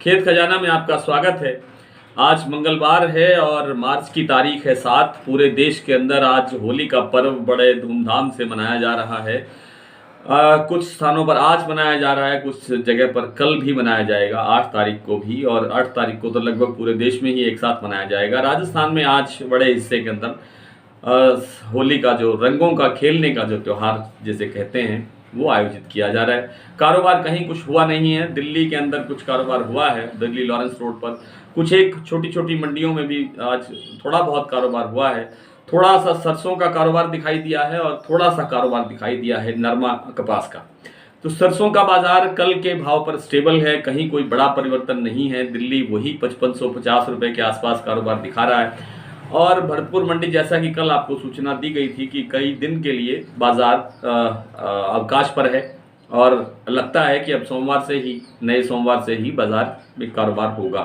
खेत खजाना में आपका स्वागत है। आज मंगलवार है और मार्च की तारीख है 7। पूरे देश के अंदर आज होली का पर्व बड़े धूमधाम से मनाया जा रहा है। कुछ स्थानों पर आज मनाया जा रहा है, कुछ जगह पर कल भी मनाया जाएगा, 8 तारीख को भी, और 8 तारीख को तो लगभग पूरे देश में ही एक साथ मनाया जाएगा। राजस्थान में आज बड़े हिस्से के अंदर होली का जो रंगों का खेलने का जो त्यौहार जिसे कहते हैं वो आयोजित किया जा रहा है। कारोबार कहीं कुछ हुआ नहीं है। दिल्ली के अंदर कुछ कारोबार हुआ है, दिल्ली लॉरेंस रोड पर कुछ एक छोटी छोटी मंडियों में भी आज थोड़ा बहुत कारोबार हुआ है। थोड़ा सा सरसों का कारोबार दिखाई दिया है और थोड़ा सा कारोबार दिखाई दिया है नरमा कपास का। तो सरसों का बाजार कल के भाव पर स्टेबल है, कहीं कोई बड़ा परिवर्तन नहीं है। दिल्ली वही 5550 रुपए के आसपास कारोबार दिखा रहा है। और भरतपुर मंडी, जैसा कि कल आपको सूचना दी गई थी कि कई दिन के लिए बाजार अवकाश पर है और लगता है कि अब नए सोमवार से ही बाजार में कारोबार होगा।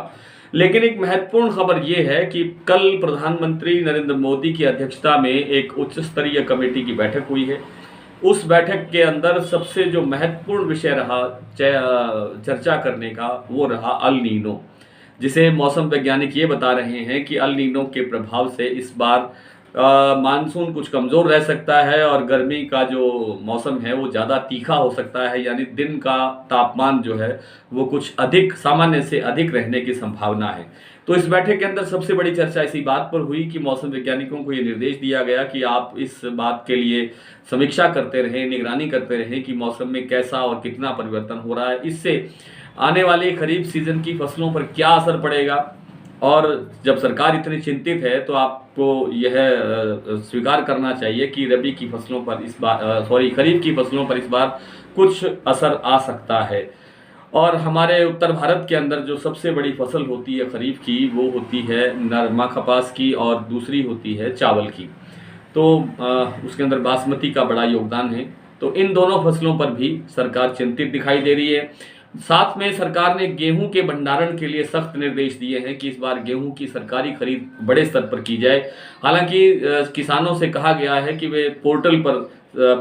लेकिन एक महत्वपूर्ण खबर यह है कि कल प्रधानमंत्री नरेंद्र मोदी की अध्यक्षता में एक उच्च स्तरीय कमेटी की बैठक हुई है। उस बैठक के अंदर सबसे जो महत्वपूर्ण विषय रहा चर्चा करने का वो रहा अल नीनो, जिसे मौसम वैज्ञानिक ये बता रहे हैं कि अल नीनो के प्रभाव से इस बार मानसून कुछ कमज़ोर रह सकता है और गर्मी का जो मौसम है वो ज़्यादा तीखा हो सकता है, यानी दिन का तापमान जो है वो कुछ अधिक, सामान्य से अधिक रहने की संभावना है। तो इस बैठक के अंदर सबसे बड़ी चर्चा इसी बात पर हुई कि मौसम वैज्ञानिकों को ये निर्देश दिया गया कि आप इस बात के लिए समीक्षा करते रहें, निगरानी करते रहें कि मौसम में कैसा और कितना परिवर्तन हो रहा है, इससे आने वाले खरीफ सीजन की फसलों पर क्या असर पड़ेगा। और जब सरकार इतनी चिंतित है तो आपको यह स्वीकार करना चाहिए कि रबी की फसलों पर इस बार खरीफ की फसलों पर इस बार कुछ असर आ सकता है। और हमारे उत्तर भारत के अंदर जो सबसे बड़ी फसल होती है खरीफ की, वो होती है नरमा कपास की और दूसरी होती है चावल की। तो उसके अंदर बासमती का बड़ा योगदान है। तो इन दोनों फसलों पर भी सरकार चिंतित दिखाई दे रही है। साथ में सरकार ने गेहूं के भंडारण के लिए सख्त निर्देश दिए हैं कि इस बार गेहूं की सरकारी खरीद बड़े स्तर पर की जाए। हालांकि किसानों से कहा गया है कि वे पोर्टल पर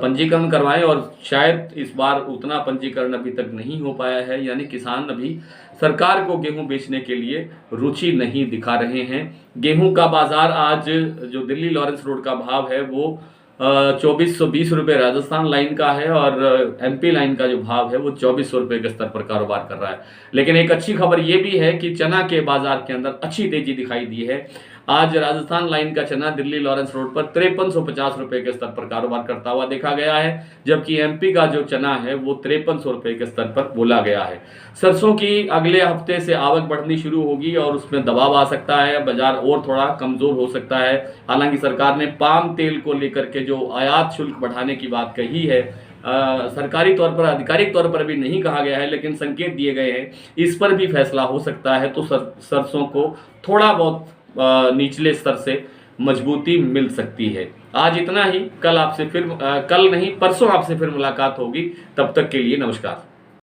पंजीकरण करवाएं और शायद इस बार उतना पंजीकरण अभी तक नहीं हो पाया है, यानी किसान अभी सरकार को गेहूं बेचने के लिए रुचि नहीं दिखा रहे हैं। गेहूं का बाजार आज जो दिल्ली लॉरेंस रोड का भाव है वो 2420 रुपये राजस्थान लाइन का है और एमपी लाइन का जो भाव है वो 2400 रुपये के स्तर पर कारोबार कर रहा है। लेकिन एक अच्छी खबर ये भी है कि चना के बाजार के अंदर अच्छी तेजी दिखाई दी है। आज राजस्थान लाइन का चना दिल्ली लॉरेंस रोड पर 5350 रुपये के स्तर पर कारोबार करता हुआ देखा गया है, जबकि एमपी का जो चना है वो 5300 रुपये के स्तर पर बोला गया है। सरसों की अगले हफ्ते से आवक बढ़नी शुरू होगी और उसमें दबाव आ सकता है, बाजार और थोड़ा कमजोर हो सकता है। हालांकि सरकार ने पाम तेल को लेकर के जो आयात शुल्क बढ़ाने की बात कही है, सरकारी तौर पर, आधिकारिक तौर पर अभी नहीं कहा गया है, लेकिन संकेत दिए गए हैं, इस पर भी फैसला हो सकता है। तो सरसों को थोड़ा बहुत निचले स्तर से मजबूती मिल सकती है। आज इतना ही। कल नहीं, परसों आपसे फिर मुलाकात होगी। तब तक के लिए नमस्कार।